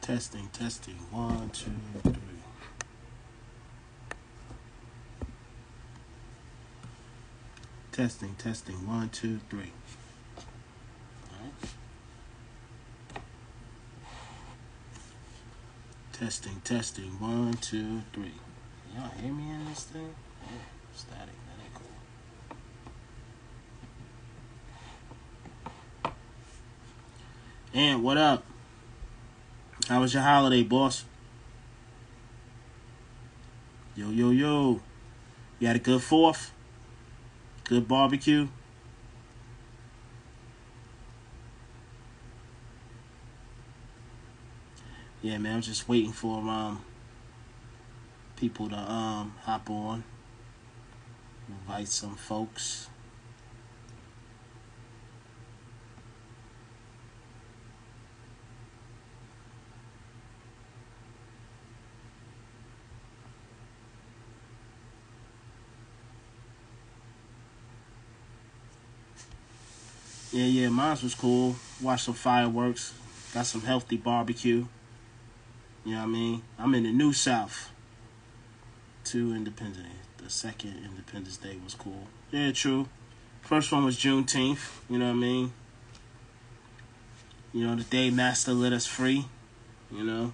Testing. 1, 2, 3. Testing. 1, 2, 3. All right. Testing. 1, 2, 3. Y'all hear me in this thing? Yeah, static. That ain't cool. And what up? How was your holiday, boss? Yo. You had a good 4th? Good barbecue? Yeah, man, I'm just waiting for people to hop on, invite some folks. Yeah, mine was cool. Watched some fireworks. Got some healthy barbecue. You know what I mean? I'm in the New South. 2 Independence. The second Independence Day was cool. Yeah, true. First one was Juneteenth. You know what I mean? You know, the day Master let us free. You know?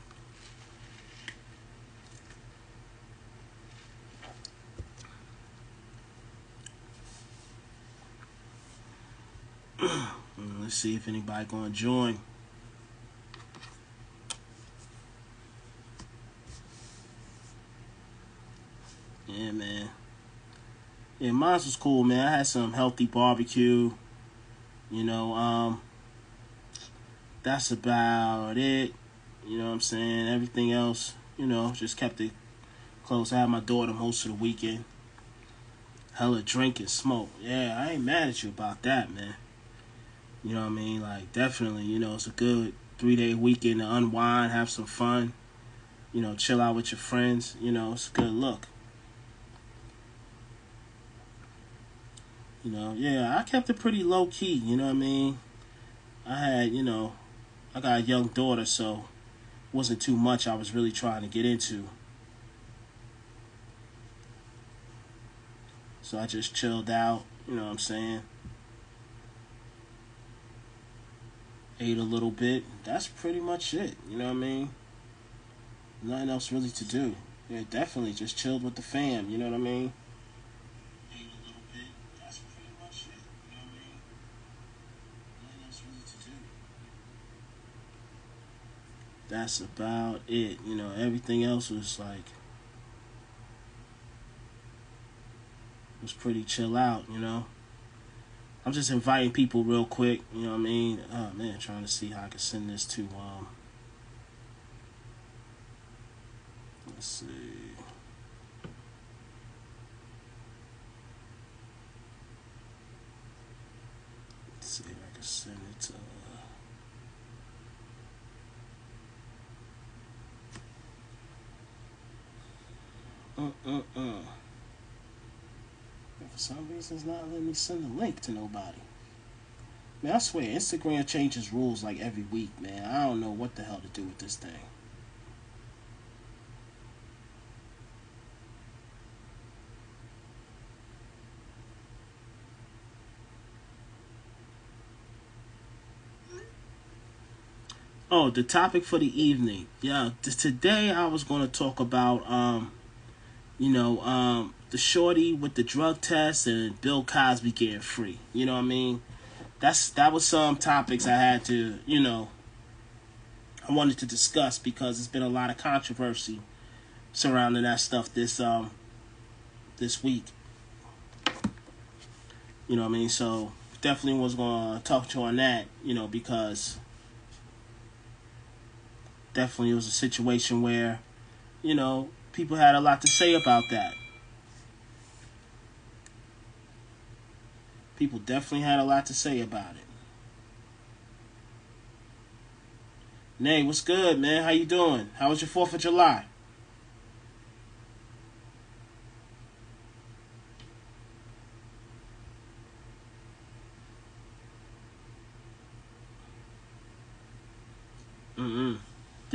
Let's see if anybody gonna join. Yeah, man. Yeah, mine was cool, man. I had some healthy barbecue. You know, that's about it. You know what I'm saying? Everything else, just kept it close. I had my daughter most of the weekend. Hella drink and smoke. Yeah, I ain't mad at you about that, man. You know what I mean? Like, definitely, it's a good 3-day weekend to unwind, have some fun, chill out with your friends. It's a good look. Yeah, I kept it pretty low key, you know what I mean? I had, I got a young daughter, so it wasn't too much I was really trying to get into. So I just chilled out, you know what I'm saying? Ate a little bit. That's pretty much it, you know what I mean? Nothing else really to do. Yeah, definitely just chilled with the fam, you know what I mean? Ate a little bit. That's pretty much it, you know what I mean? Nothing else really to do. That's about it. Everything else was pretty chill out. I'm just inviting people real quick, you know what I mean? Oh man, trying to see how I can send this to let's see. Let's see if I can send it to For some reason, it's not letting me send a link to nobody. Man, I swear, Instagram changes rules like every week, man. I don't know what the hell to do with this thing. Oh, the topic for the evening. Yeah, today I was going to talk about, the shorty with the drug test and Bill Cosby getting free. You know what I mean? That was some topics I had to, I wanted to discuss because there's been a lot of controversy surrounding that stuff this week. You know what I mean? So definitely was gonna talk to you on that, because definitely it was a situation where, people had a lot to say about that. People definitely had a lot to say about it. Nay, what's good, man? How you doing? How was your 4th of July?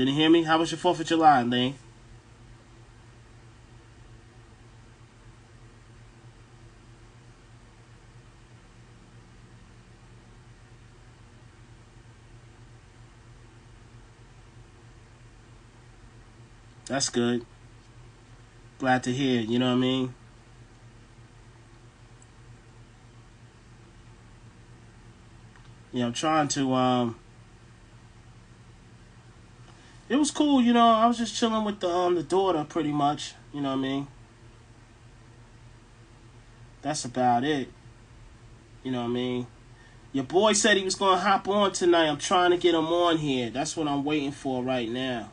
Didn't hear me? How was your 4th of July, Lane? That's good. Glad to hear. You know what I mean? Yeah, I'm trying to. It was cool. You know, I was just chilling with the daughter, pretty much. You know what I mean? That's about it. You know what I mean? Your boy said he was gonna hop on tonight. I'm trying to get him on here. That's what I'm waiting for right now.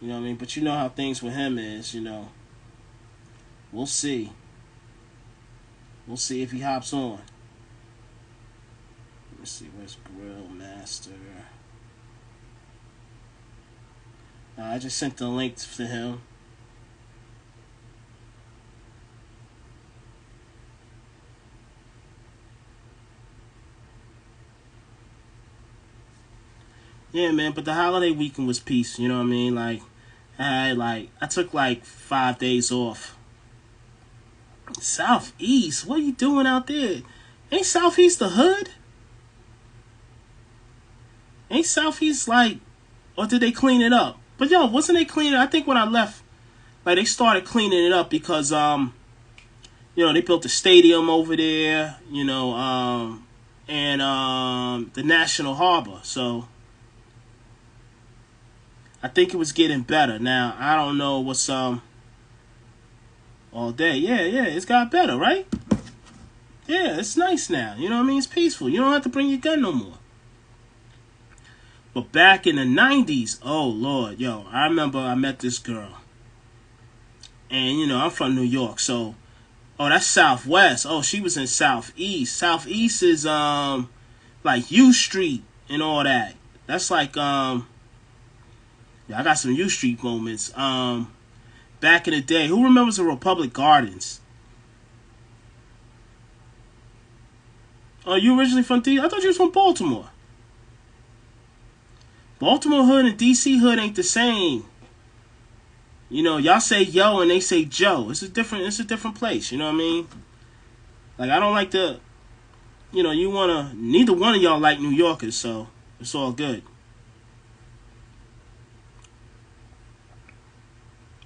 You know what I mean? But you know how things with him is. You know, we'll see. We'll see if he hops on. Let's see, where's Grill Master? I just sent the link to him. Yeah, man, but the holiday weekend was peace, you know what I mean? I took like 5 days off. Southeast, what are you doing out there? Ain't Southeast the hood? Ain't Southeast like, or did they clean it up? But yo, wasn't they cleaning? I think when I left, like they started cleaning it up because you know, they built a stadium over there, you know, and the National Harbor. So I think it was getting better. Now I don't know what's all day. Yeah, it's got better, right? Yeah, it's nice now. You know what I mean? It's peaceful. You don't have to bring your gun no more. But back in the 90s, oh Lord, yo, I remember I met this girl. And you know, I'm from New York, so oh, that's Southwest. Oh, she was in Southeast. Southeast is like U Street and all that. That's like yeah, I got some U Street moments. Back in the day, who remembers the Republic Gardens? Oh, you originally from D? I thought you was from Baltimore. Baltimore hood and DC hood ain't the same. You know, y'all say yo and they say Joe. It's a different place, you know what I mean? Like I don't like the, you know, neither one of y'all like New Yorkers, so it's all good.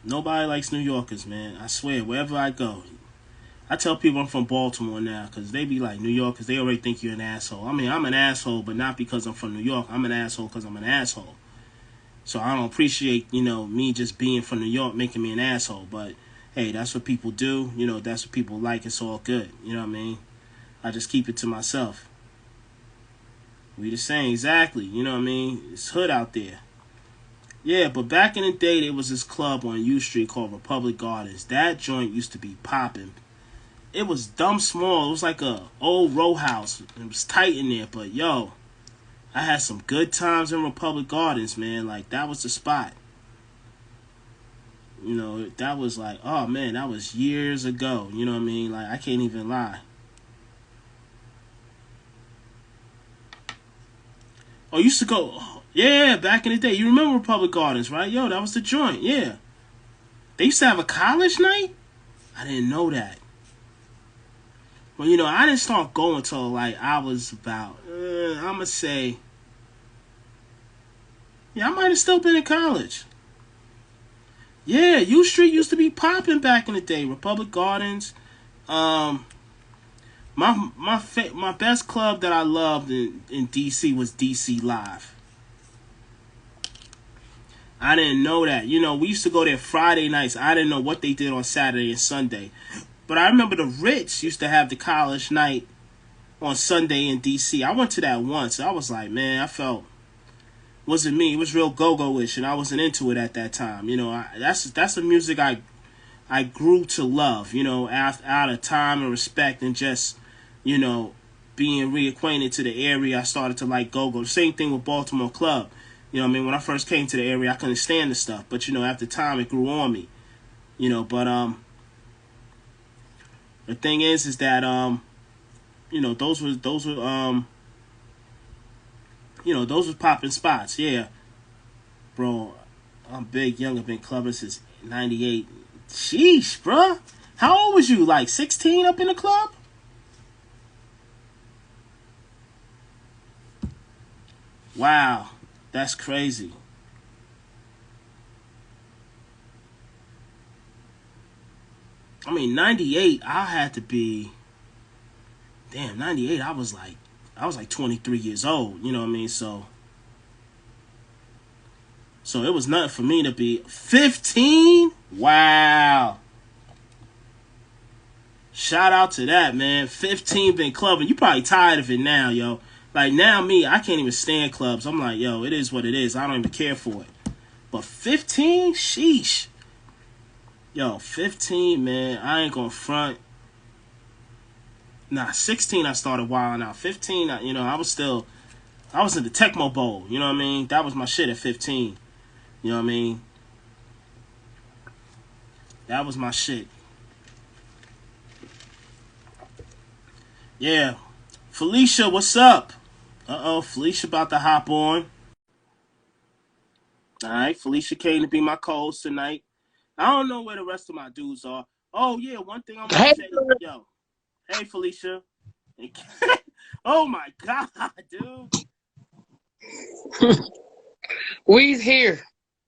Nobody likes New Yorkers, man. I swear, wherever I go. I tell people I'm from Baltimore now because they be like New Yorkers. They already think you're an asshole. I mean, I'm an asshole, but not because I'm from New York. I'm an asshole because I'm an asshole. So I don't appreciate, you know, me just being from New York making me an asshole. But, hey, that's what people do. You know, that's what people like. It's all good. You know what I mean? I just keep it to myself. We the same, exactly. You know what I mean? It's hood out there. Yeah, but back in the day, there was this club on U Street called Republic Gardens. That joint used to be popping. It was dumb small. It was like a old row house. It was tight in there, but yo, I had some good times in Republic Gardens, man. Like that was the spot. You know, that was like, oh man, that was years ago. You know what I mean? Like I can't even lie. Oh, you used to go, yeah, back in the day. You remember Republic Gardens, right? Yo, that was the joint. Yeah, they used to have a college night. I didn't know that. Well, you know, I didn't start going till like I was about, I'ma say, yeah, I might have still been in college. Yeah, U Street used to be popping back in the day. Republic Gardens. My best club that I loved in DC was DC Live. I didn't know that. You know, we used to go there Friday nights. I didn't know what they did on Saturday and Sunday. But I remember the Ritz used to have the college night on Sunday in D.C. I went to that once. I was like, man, I felt, wasn't me. It was real go-go-ish, and I wasn't into it at that time. You know, that's the music I grew to love, you know, out of time and respect and just, you know, being reacquainted to the area. I started to like go-go. The same thing with Baltimore Club. You know what I mean? When I first came to the area, I couldn't stand the stuff. But, you know, after time, it grew on me. You know, but, the thing is that you know, those were you know, those were popping spots, yeah. Bro, I'm big, young. I've been clubbing since '98. Sheesh, bro. How old was you? Like 16 up in the club? Wow, that's crazy. I mean, '98. I had to be. Damn, '98. I was like 23 years old. You know what I mean? So it was nothing for me to be 15. Wow. Shout out to that, man. 15 been clubbing. You probably tired of it now, yo. Like now me, I can't even stand clubs. I'm like, yo, it is what it is. I don't even care for it. But 15? Sheesh. Yo, 15, man. I ain't gonna front. Nah, 16 I started wilding out. 15, I was in the Tecmo Bowl. You know what I mean? That was my shit at 15. You know what I mean? That was my shit. Yeah. Felicia, what's up? Uh-oh, Felicia about to hop on. All right, Felicia came to be my co-host tonight. I don't know where the rest of my dudes are. Oh, yeah, one thing I want Hey, to say. Yo, hey, Felicia. Oh, my God, dude. we's here.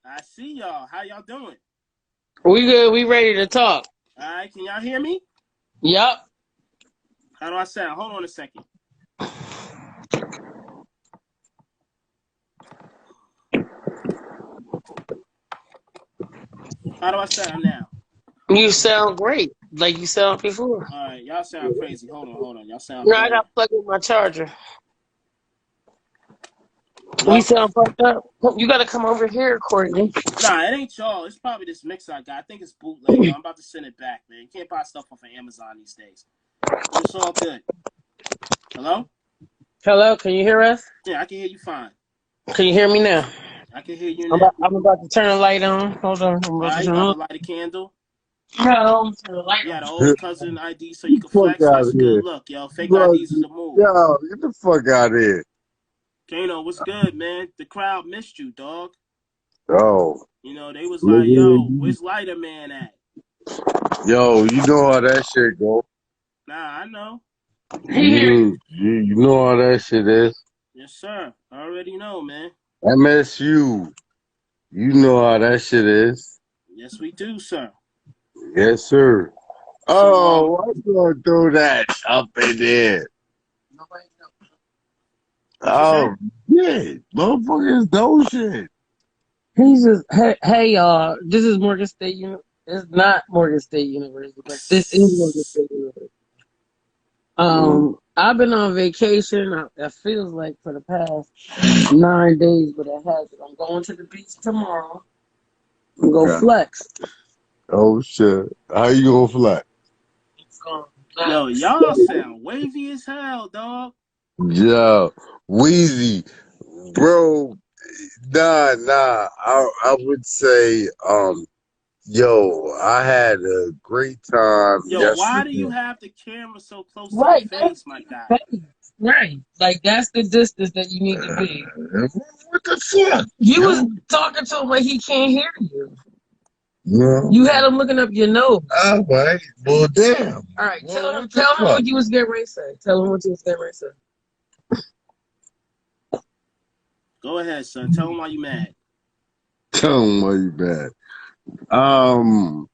I see y'all. How y'all doing? We good. We ready to talk. All right, can y'all hear me? Yup. How do I sound? Hold on a second. How do I sound now? You sound great. Like you sound before. All right, y'all sound crazy. Hold on. Y'all sound No, I better. got plugged in my charger. We Hello? sound fucked up. You gotta come over here, Courtney. Nah, it ain't y'all. It's probably this mix I got. I think it's bootleg, yo. I'm about to send it back, man. You can't buy stuff off of Amazon these days. But it's all good. Hello? Hello, can you hear us? Yeah, I can hear you fine. Can you hear me now? I can hear you now. I'm about to turn the light on. Hold on. I'm All about to right, you turn about the to light a candle? no, turn the light You on. had an older cousin ID so you can Fuck flex. out That's of a good here. look, yo. Fake Bro, IDs is a move. yo, get the fuck out of here. Kano, what's good, man? The crowd missed you, dog. Oh, You know, they was like, yo, nigga, where's Lighter Man at? yo, you know how that shit go. Nah, I know. He hear you. You know how that shit is. Yes, sir. I already know, man. MSU, you know how that shit is. Yes, we do, sir. Yes, sir. So, Oh, I'm gonna throw that up in there. what you say? Oh, shit. Motherfuckers know shit. He's just hey y'all. This is Morgan State It's not Morgan State University, but this is Morgan State University. I've been on vacation. It feels like for the past 9 days, but it hasn't. I'm going to the beach tomorrow. I'm gonna Okay. flex. Oh, shit. How you gonna fly? It's gonna Yo, flex. y'all sound wavy as hell, dog. Yo, Wheezy, bro. Nah. I would say, yo, I had a great time Yo, why do you yesterday. have the camera so close to the Right, that's face, my guy? right. Like that's the distance that you need to be. What the fuck? You was Yo, talking to him like he can't hear you. no. You had him looking up your nose. All right. Well, damn. All right, Well, what the tell him fuck? what you was getting ready to say. Tell him what you was getting ready to say. Go ahead, son. Tell him why you mad. Tell him why you bad. Um,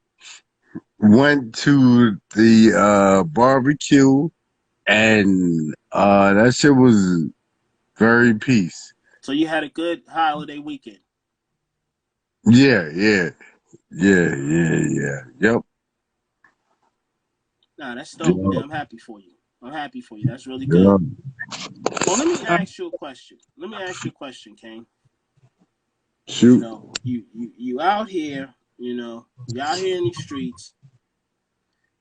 went to the barbecue and that shit was very peace. So you had a good holiday weekend. Yeah. Yep. Nah, that's dope, man. Yep. I'm happy for you. I'm happy for you. That's really good. Yep. Well, let me ask you a question. Kane. You Shoot. know, you out here, you out here in these streets,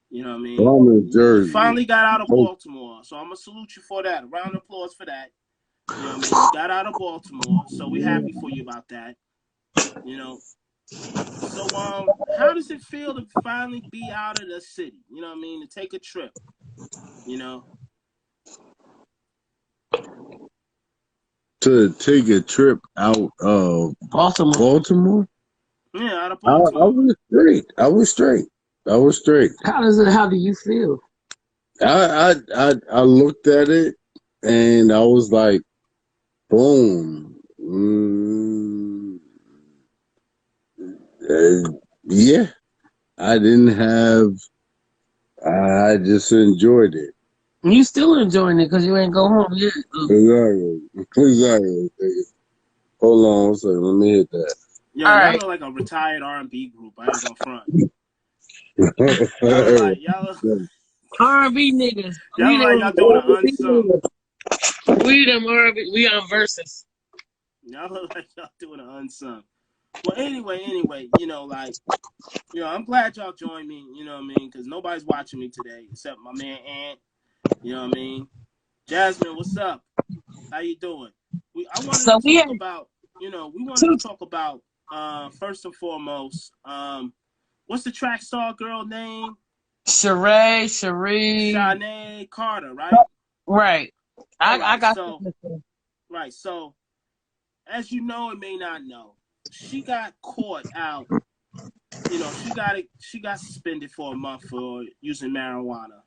you know what I mean? I'm in You Jersey. finally got out of Oh, Baltimore. So I'm gonna salute you for that. A round of applause for that. You know what I mean? You got out of Baltimore, so we're happy for you about that. You know. So how does it feel to finally be out of the city? You know what I mean? To take a trip, you know? to take a trip out of Baltimore. Baltimore. Yeah, out of I Baltimore. was straight. I was straight. I was straight. How do you feel? I looked at it and I was like, boom. Yeah, I didn't have. I just enjoyed it. You still enjoying it because you ain't go home yet. Exactly. Exactly. Hold on one second. Let me hit that. Yo, All y'all right. look like a retired R&B group. I ain't gonna front. R&B niggas. Y'all look like y'all doing an unsung. We them R&B. We on versus. Y'all look like y'all doing an unsung. Well, anyway, I'm glad y'all joined me. You know what I mean? Because nobody's watching me today except my man Ant. You know what I mean? Jasmine, what's up? How you doing? I wanted to So we talk had about. We wanted to two. talk about first and foremost. What's the track star girl name? Cherie. Shanae Carter, right? Right. All I right. got So, right. So, as you know and may not know, she got caught out. She got suspended for a month for using marijuana.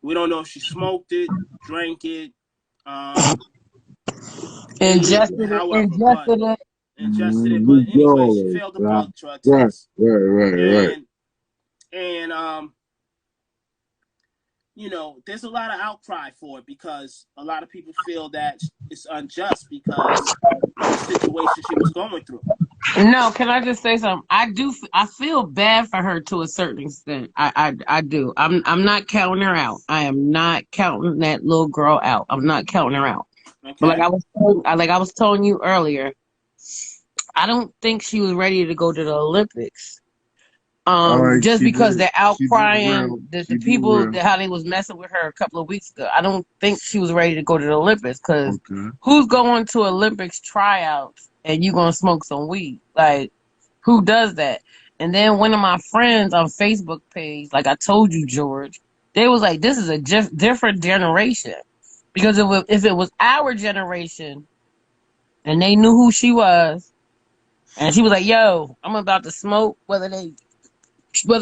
We don't know if she smoked it, drank it, ate it, ingested it. however, but Ingested it. ingested it. But anyway, she Always. failed the blood drug Right. test, Right. and there's a lot of outcry for it because a lot of people feel that it's unjust because of the situation she was going through. No, can I just say something? I feel bad for her to a certain extent. I do. I'm not counting her out. I am not counting that little girl out. I'm not counting her out. But Okay. like I was telling you earlier, I don't think she was ready to go to the Olympics. All right. Just Keep because it. they're Keep it outcrying real. the Keep it people real. how they was messing with her a couple of weeks ago. I don't think she was ready to go to the Olympics because Okay. who's going to Olympics tryouts and you gonna smoke some weed? Like who does that? And then one of my friends on Facebook page, like I told you, George, they was like, "This is a different generation." Because if it was our generation and they knew who she was, and she was like, "Yo, I'm about to smoke," whether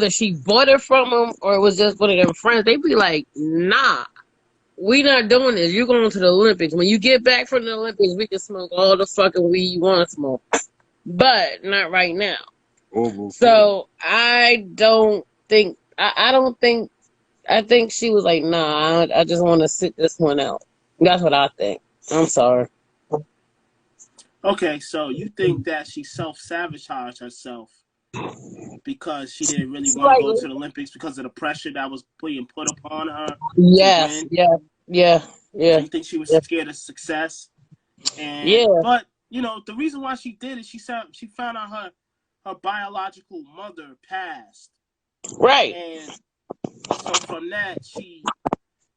she bought it from them or it was just one of them friends, they'd be like, "Nah, we not doing this. You're going to the Olympics. When you get back from the Olympics, we can smoke all the fucking weed you want to smoke, but not right now." Overflow. So I don't think I think she was like, "Nah, I just want to sit this one out." That's what I think. I'm sorry. Okay, so you think that she self-sabotaged herself because she didn't really She want to like, go to the Olympics because of the pressure that was being put upon her to yes, win? yeah, yeah, So yeah, you think she was yeah, scared of success? yeah. But the reason why she did it, she found out her biological mother passed, Right. and so from that she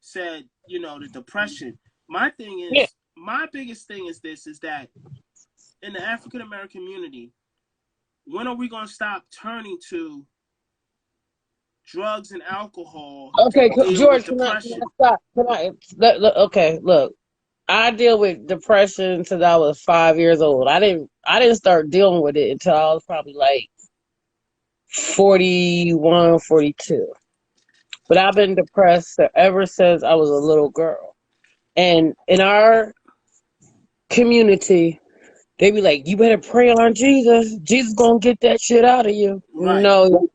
said, the depression. My biggest thing is this: is that in the African American community, when are we gonna stop turning to drugs and alcohol to Okay, deal with George, can I depression? stop? Okay, look. I deal with depression since I was 5 years old. I didn't start dealing with it until I was probably like 41, 42. But I've been depressed ever since I was a little girl. And in our community, they be like, "You better pray on Jesus. Jesus gonna get that shit out of you." Right. No,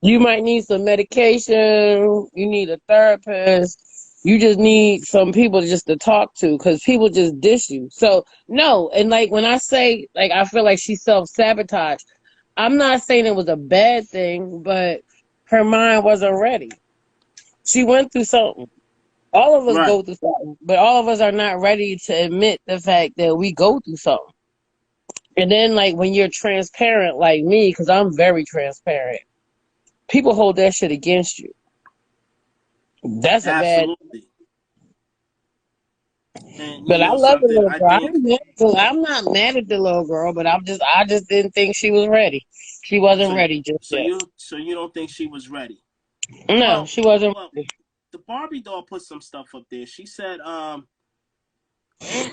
you might need some medication. You need a therapist. You just need some people just to talk to because people just dish you. So no, and like when I say like I feel like she self-sabotaged, I'm not saying it was a bad thing, but her mind wasn't ready. She went through something. All of us Right. go through something, but all of us are not ready to admit the fact that we go through something. And then like when you're transparent like me, because I'm very transparent, people hold that shit against you. That's a bad. Absolutely. And But I love the something, little I girl. think I'm not mad at the little girl, but I just didn't think she was ready. She wasn't so. ready just So yet. you don't think she was ready? No, Well, she wasn't well, ready. the Barbie doll put some stuff up there. She said,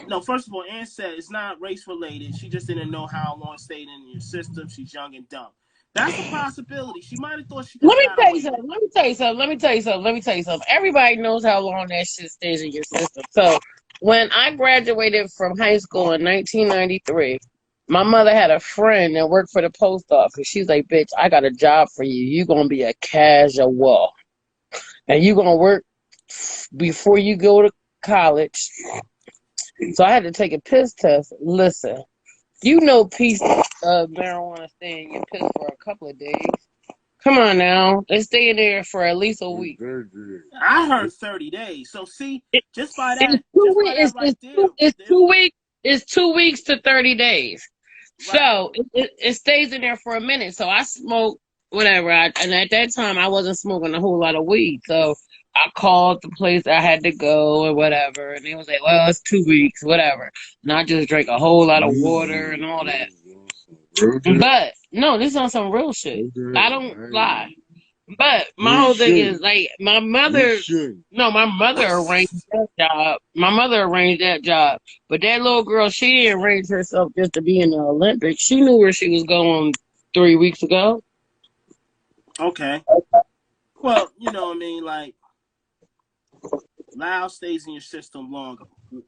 No, first of all, Ann said it's not race related. She just didn't know how long it stayed in your system. She's young and dumb. That's a possibility. She might have thought she could Let have me got tell you away with something. it. Let me tell you something. Let me tell you something. Let me tell you something. Everybody knows how long that shit stays in your system. So when I graduated from high school in 1993, my mother had a friend that worked for the post office. She's like, "Bitch, I got a job for you. You're gonna be a casual, and you're gonna work before you go to college." So I had to take a piss test. Listen, you know, piece of marijuana stay in your piss for a couple of days. Come on now. They stay in there for at least a week. I heard 30 days. So see, It, just by it's that, two just by weeks. that right there, It's there 2 weeks. It's 2 weeks to 30 days. right. So it stays in there for a minute. So I smoke whatever. And at that time, I wasn't smoking a whole lot of weed. So I called the place I had to go or whatever. And they was like, well, it's 2 weeks, whatever. And I just drank a whole lot of water and all that. But no, this is on some real shit. I don't lie. But my whole thing is like my mother arranged that job. My mother arranged that job. But that little girl, she didn't arrange herself just to be in the Olympics. She knew where she was going 3 weeks ago. Okay. Well, you know what I mean? Like, loud stays in your system longer. Well,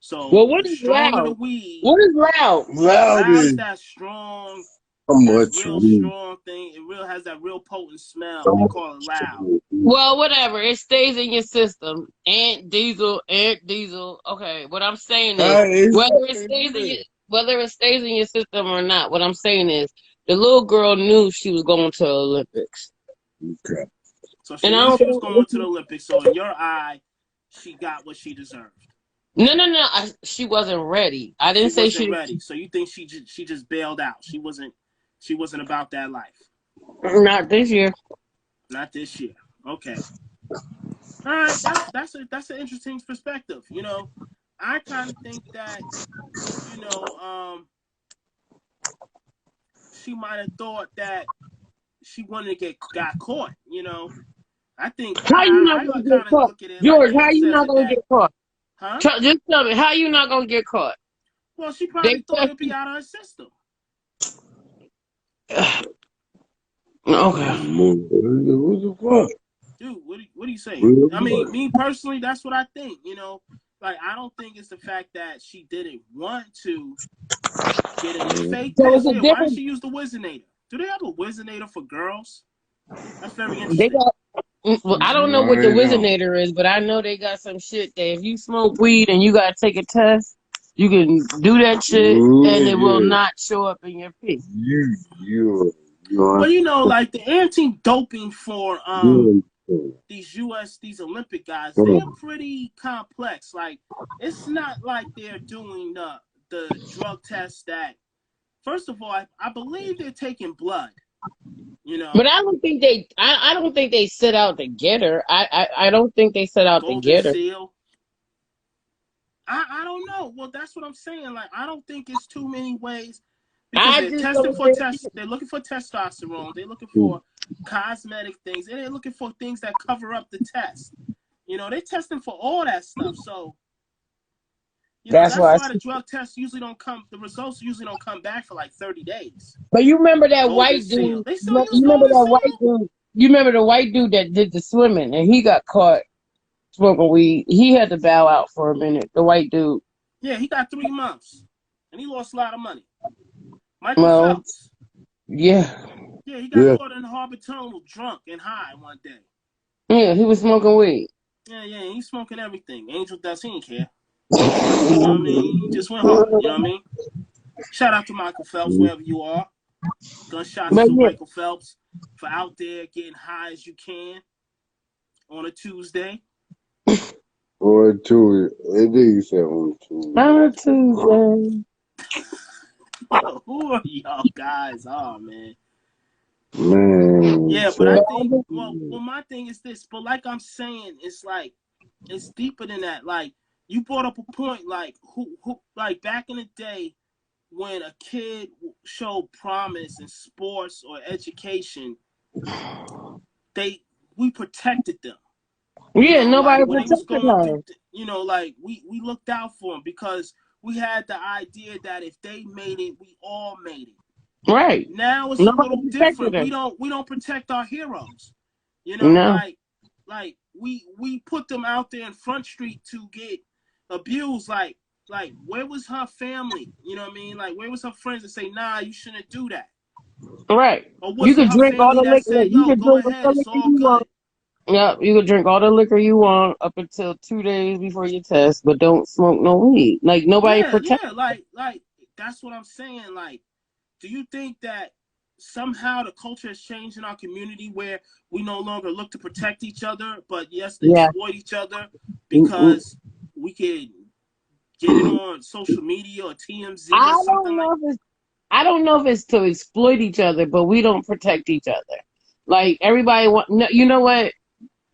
So what the is stronger the loud? weed, What is loud? Loud loud is is that strong, how that much real weed. strong thing. It real has that real potent smell. How They much call it loud. weed. Well, whatever. It stays in your system. Ant diesel, ant diesel. Okay, what I'm saying is whether it stays in your system or not, what I'm saying is the little girl knew she was going to the Olympics. Okay. So she And I knew don't she was think going to the Olympics. So in your eye, she got what she deserved. no. She wasn't ready. I She didn't say wasn't she ready. So you think she just bailed out? She wasn't about that life. not this year. Not this year. Okay. All right. That's an interesting perspective. You know, I kind of think that you know she might have thought that she wanted to got caught. You know, I think How you not I gonna get kind of caught, look at it like George? How Ann you says not it gonna that, get caught? huh? Just tell me how you not gonna get caught. Well, she They probably thought test it'd be out of her system. okay. That's What the fuck? dude. What do you say? What I the mean, fuck? me personally, that's what I think. You know, like I don't think it's the fact that she didn't want to get in a fake So it's piss. a Yeah, why did difference. she use the Wizinator? Do they have a Wizinator for girls? That's very They interesting. got. Well, I don't know what the I know. Wizinator is, but I know they got some shit that if you smoke weed and you gotta take a test, you can do that shit and it will Yeah. not show up in your pee. You Well, are you know, like the anti-doping for doing these Olympic guys, they're something. pretty complex. Like it's not like they're doing the drug tests that. First of all, I believe they're taking blood. You But know, I don't think they. I don't think they set out to get her. I don't think they set out to Golden get her. Seal. I don't know. Well, that's what I'm saying. Like I don't think it's too many ways because I they're just testing don't for think. tests. They're looking for testosterone. They're looking for cosmetic things, and they're looking for things that cover up the test. You know, they're testing for all that stuff. So, you know, That's that's why. why the drug tests usually don't come. The results usually don't come back for like 30 days. But you remember that Golden white Seal. dude? They still You use remember Golden that white Seal? dude? You remember the white dude that did the swimming and he got caught smoking weed? He had to bow out for a minute. The white dude. Yeah, he got 3 months, and he lost a lot of money. Michael Well, Phelps. yeah, Yeah, he got Yeah. caught in the harbor tunnel drunk and high one day. yeah, he was smoking weed. Yeah, he's smoking everything. Angel Dust, he didn't care. He just went, you know what I mean? He just went hard, you know what I mean? Shout out to Michael Phelps, wherever you are. Gunshots But to yeah, Michael Phelps for out there getting high as you can on a Tuesday. Or two. I think you said on two. on a Tuesday. Who are y'all guys? Oh, man. Man, Yeah, but I so, But think, well, my thing is this. But like I'm saying, it's like, it's deeper than that. Like, you brought up a point, like, like back in the day, when a kid showed promise in sports or education, we protected them. Yeah, Like nobody when they was protected going through, her. like we looked out for them because we had the idea that if they made it, we all made it. Right. Now it's a Nobody little protected different. her. We don't protect our heroes. No. Like we put them out there in Front Street to get abused. Like where was her family? You know what I mean? Like where was her friends that say, nah, you shouldn't do that? Right. Or You was it could her drink all family the that liquor. said, You yo, could go drink all ahead, the it's liquor all you want. good? Yep, you could drink all the liquor you want up until 2 days before your test, but don't smoke no weed. Like nobody protects. Yeah, like that's what I'm saying. Like, do you think that somehow the culture has changed in our community where we no longer look to protect each other, but yes, to Yeah. exploit each other Mm-mm. because we can get it on social media or TMZ I or don't something like? know if it's I don't know if it's to exploit each other, but we don't protect each other. Like everybody want, no, you know what?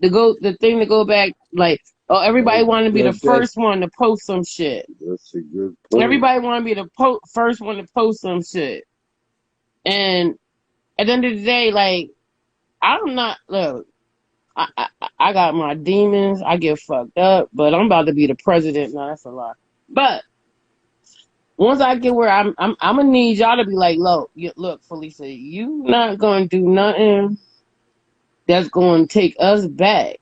The thing to go back, like, oh, everybody want to be the first one to post some shit. That's a good point. Everybody want to be the first one to post some shit. And at the end of the day, like, I'm not, look, I got my demons. I get fucked up, but I'm about to be the president. No, that's a lie. But once I get where I'm gonna need y'all to be like, look, Felicia, you not gonna do nothing that's gonna take us back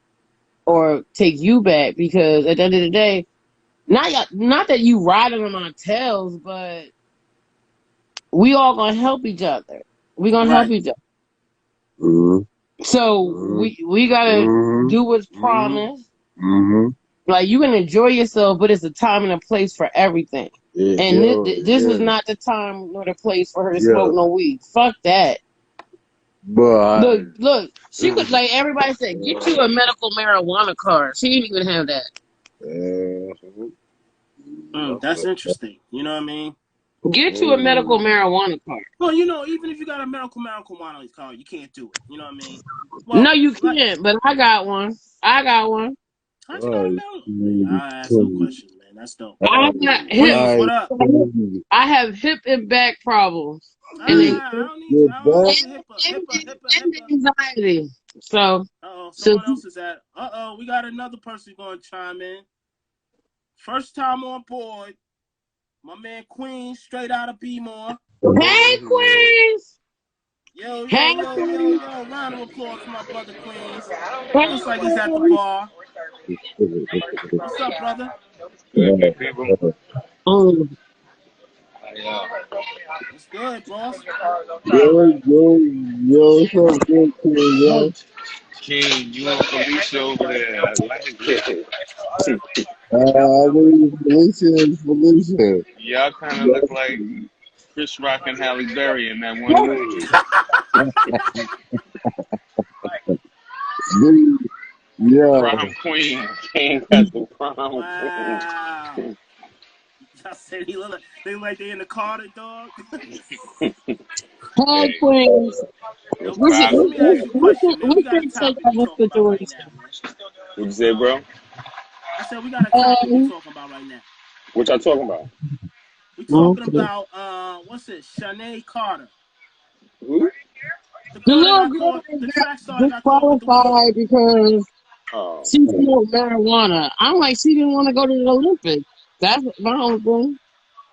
or take you back because at the end of the day, not that you riding on our tails, but we all gonna help each other. We gonna help Right. each other. Mm-hmm. So we gotta Mm-hmm. do what's Mm-hmm. promised. Mm-hmm. Like you can enjoy yourself, but it's a time and a place for everything. Yeah, And this is not the time nor the place for her to yeah. smoke no weed. Fuck that. But Look. She could, like everybody said, get you a medical marijuana card. She didn't even have that. That's interesting. You know what I mean? Get you a medical marijuana card. Well, even if you got a medical marijuana card, you can't do it. You know what I mean? No, Well, you like, can't. But I got one. I got one. how'd you got a marijuana? Yeah, I ask no questions, man. That's dope. I got hip. Queens, what up? I have hip and back problems, and I don't need you. I don't need your and anxiety. So, someone else is at. We got another person going to chime in. First time on board. My man Queens, straight out of B-More. Hey, Queens. Yo. Hey, Round of applause for my brother Queens. Looks like he's at the bar. What's up, brother? Good people. What's good, boss? What's up, yo? King, you and Felicia over there. I like it. I believe Felicia. Y'all kind of look like Chris Rock and Halle Berry in that one movie. Yeah. Prom Queen. King got the prom Wow. queen. I said they look like they in the Carter, dog. Hey, Queens. No We Queens, let me problem. ask you a question, man. We got a can take topic on we this talking about right situation. now, man. What'd you say, bro? I said we got a topic we talking about right now. What y'all talking about? We talking about what's it? Sha'carri Carter. Who? The The girl that little got girl caught, the got track star that got caught with the weed. disqualified because Oh. she smoked marijuana. I'm like, she didn't want to go to the Olympics. That's my whole thing.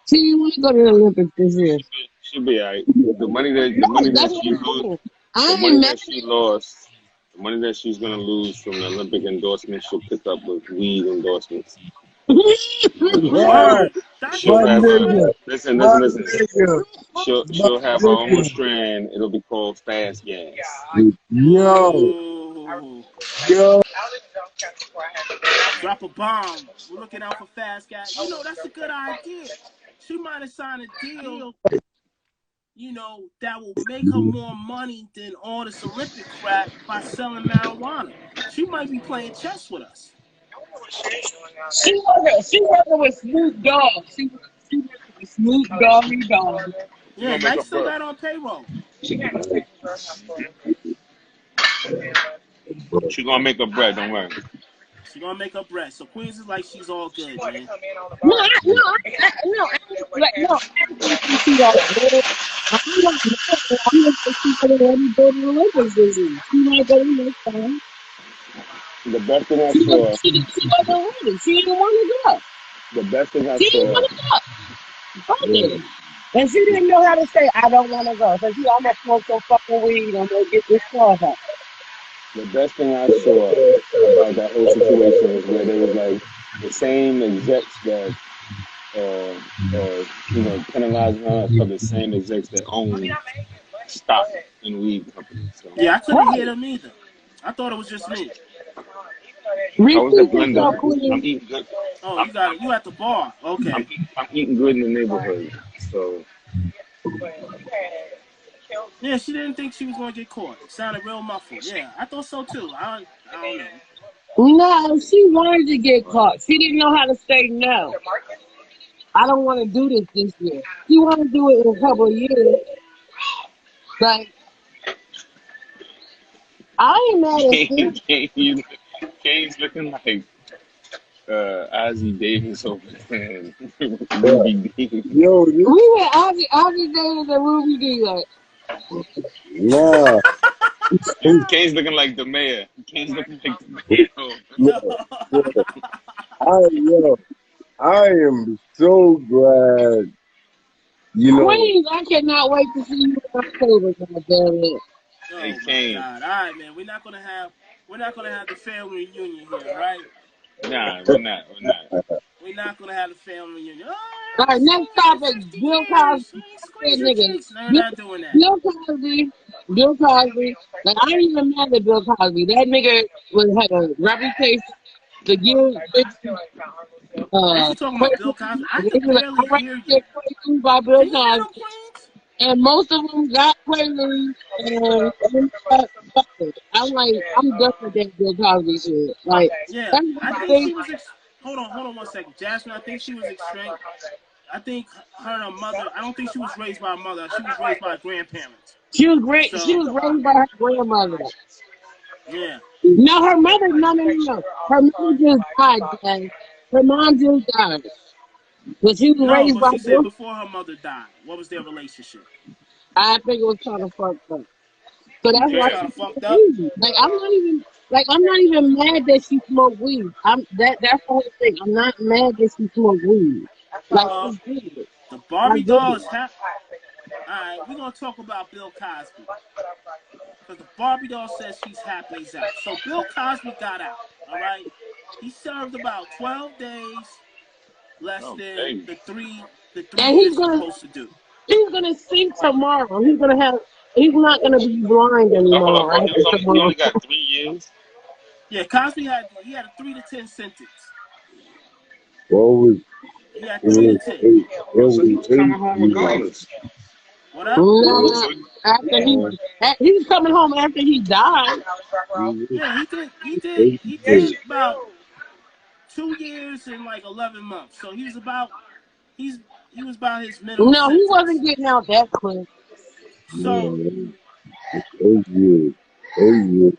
She didn't want to go to the Olympics this year. She'll be alright. The money that That's she what lose, I'm saying. the I money ain't that she lost, the money that she's gonna lose from the Olympic endorsements, she'll pick up with weed endorsements. Word. That's She'll what have I'm a saying. listen. She'll have her own strand. It'll be called fast gas. Ooh. Yo. Drop a bomb. We're looking out for fast gas. That's a good idea. She might have signed a deal, that will make her more money than all this Olympic crap by selling marijuana. She might be playing chess with us. She working with Snoop Dogg. She working with Snoop Dogg. Yeah, Nice still got on payroll. She's gonna make her bread. Don't worry. She's gonna make her bread. So Queens is like she's all good, man. No, I think she all good. I'm like, she might go to the Olympics this year. She might go to the next time. The best thing I She was saw, she wasn't ready. She didn't want to go. the best thing I She didn't saw, want to go. Fuck Yeah. it. And she didn't know how to say, I don't want to go. So she, I'm going to smoke some fucking weed. I'm going to get this car out. the best thing I saw about that whole situation was where there was like the same execs that penalizing her for the same execs that own stock in weed companies. So Yeah, I couldn't hear Right. them either. I thought it was just me. I was at Repeat Blender. yourself, I'm please. eating good. Oh, I'm you got it. You at the bar? Okay. I'm eating good in the neighborhood. So Yeah, she didn't think she was gonna get caught. It sounded real muffled. Yeah, I thought so too. I don't know. No, she wanted to get caught. She didn't know how to say no. I don't want to do this year. She want to do it in a couple of years. But I ain't mad at Kane, Sid. Kane's looking like Ozzie Davis over there and Yeah. Ruby Dee. Yo, this, We were Ozzy Davis and Ruby D. Like, nah. Kane's looking like the mayor. Kane's looking like the mayor. Yeah, Yo. yeah. Yo, I am so glad, you know, Queens, I cannot wait to see you in October, goddamn it. Hey Oh my Kane, God! All right, man. We're not gonna have the family reunion here, all right? nah, we're not. We're not gonna have the family reunion. All Oh, right, it's next only been topic, 50 Bill years. Cosby. Squeeze That your nigga. cheeks. No, we're Bill, not doing that. Bill Cosby. Bill Cosby. Like, I ain't even mad at Bill Cosby. That nigga had a reputation to give bitches, What you talking about, Bill Quaaludes. Cosby? I They could be like, barely I'm ready hear to you. get Quaaludes by Bill Can you hear Cosby. them, Queens? And most of them got Quaaludes and fuck it. I'm like, I'm done with that Bill Cosby shit. Like, Yeah, I everybody think she thinks, was. Hold on 1 second, Jasmine. I think she was extreme. I think her and her mother. I don't think she was raised by her mother. She was raised by her grandparents. she was great. She So was raised by her grandmother. yeah. No, her mother, no. Her mother just died, guys. Her mom just died. But she was No, raised but by she said them. before her mother died. What was their relationship? I think it was kind of fucked up. So that's It was why kind she of smoked fucked up. weed. I'm not even mad that she smoked weed. That's the whole thing. I'm not mad that she smoked weed. Like, Uh, I get it. the I Barbie get doll it. is All right, we're gonna talk about Bill Cosby because the Barbie doll says she's happy he's out. So Bill Cosby got out. All right, he served about 12 days less Oh, than baby. the 3 And years he's supposed to do. he's gonna see tomorrow. He's not gonna be blind Oh, hold up. anymore Oh, after he tomorrow. only got 3 years. Yeah, Cosby had a 3 to 10 sentence. what was, He had it 3 to 10. was 8, it Oh, so he was was 8 coming home years. regardless. What up? Nah, So after Uh, he was coming home after he died. it was Yeah, he did. He did. 8 He years. did about 2 years and like 11 months. So he's he was about his minimum No, he wasn't sentence. getting out that quick. So No, 8 years. 8 years.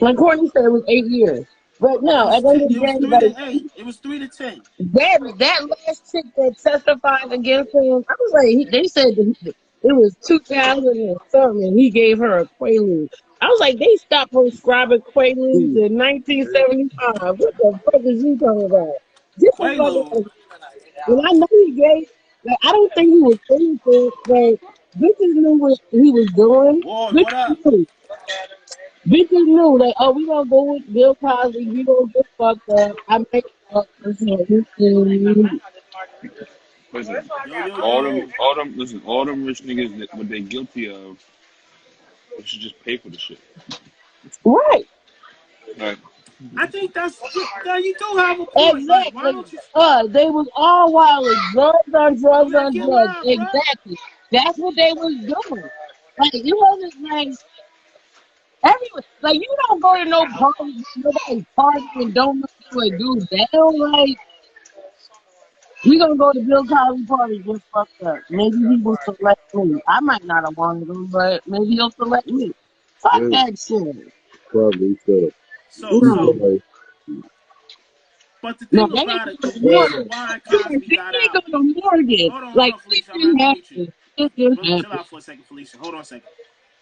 Like Courtney said, it was 8 years. But it no, was at the end ten, of the it was day, three like to eight. It was 3 to 10. that last chick that testified against him, I was like, they said that it was 2000 and something, and he gave her a Quaalude. I was like, they stopped prescribing Quaaludes in 1975. What the fuck is you talking about? Get the fuck out Quaalude. of here. And I know he gave, like, I don't think he was innocent, but bitches knew what he was doing. Ward, what Bitches up? knew. Bitches knew, like, oh, we gonna go with Bill Cosby. We gonna get fucked up. I make fuck for him. listen, Yo, yo, yo. all them rich niggas that what they guilty of, they should just pay for the shit. Right, Like, I think that you do have a point. Like, why exactly. don't you? They was all wild, drugs on drugs Yeah, on get drugs. live, bro. Exactly. That's what they was doing. Like, it wasn't like everyone. Like, you don't go to no party, nobody party and don't know you a dude down. Like, we gonna go to Bill Cosby party just fucked up. Maybe he will select me. I might not have wanted him, but maybe he'll select me. Fuck Yeah, that shit. probably so. So, It's No, so, like, but the no, thing they ain't about it, going the to reason Morgan. why They Cosby got ain't out. going to Morgan. Hold Like, on, this Felicia. I'm gonna didn't have to mute you. happen. This didn't Chill happen. out for a second, Felicia. Hold on a second.